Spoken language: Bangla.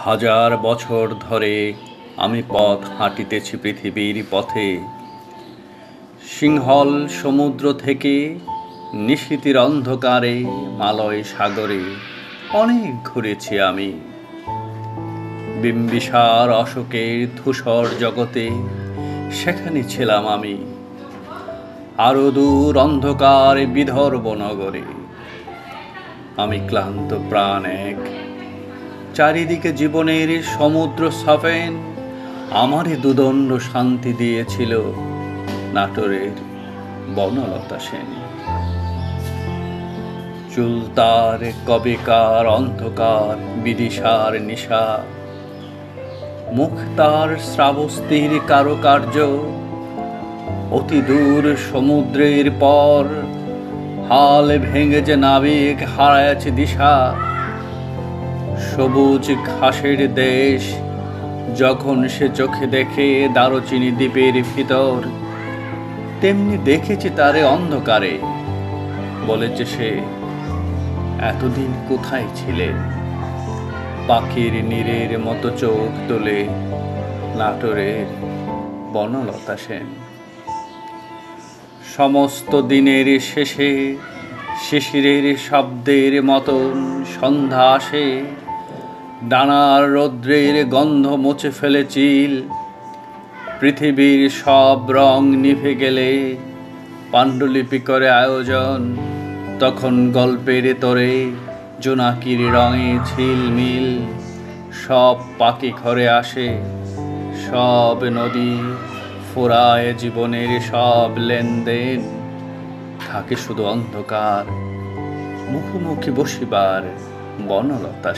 হাজার বছর ধরে আমি পথ হাঁটিতেছি পৃথিবীর পথে। সিংহল সমুদ্র থেকে নিশীথের অন্ধকারে মালয় সাগরে অনেক ঘুরেছি আমি। বিম্বিসার অশোকের ধূসর জগতে সেখানে ছিলাম আমি। আরো দূর অন্ধকার বিদর্ভ নগরে আমি ক্লান্ত প্রাণ এক। চারিদিকে জীবনের সমুদ্র সাফেন আমারে দুদণ্ড শান্তি দিয়েছিল নাটোরের বনলতা সেন। চুল তার কবেকার অন্ধকার বিদিশার নিশা, মুখ তার শ্রাবস্তির কারুকার্য। অতি দূর সমুদ্রের পর হাল ভেঙে যে নাবিক হারায়াছে দিশা। সবুজ ঘাসের দেশ যখন সে চোখে দেখে দারুচিনি দ্বীপের ভিতর, তেমনি দেখেছি তারে অন্ধকারে। বলেছে সে, এতদিন কোথায় ছিলেন? পাখির নীরের মতো চোখ তোলে নাটোরের বনলতা সেন। সমস্ত দিনের শেষে শিশিরের শব্দের মতন সন্ধ্যা আসে। ডানার রৌদ্রের গন্ধ মুছে ফেলে চিল। পৃথিবীর সব রং নিভে গেলে পাণ্ডুলিপি করে আয়োজন। তখন গল্পের তোরে জোনাকির রঙে ঝিলমিল। সব পাখি ঘরে আসে, সব নদী ফুরায় জীবনের সব লেনদেন। থাকে শুধু অন্ধকার, মুখোমুখি বসিবার বনলতা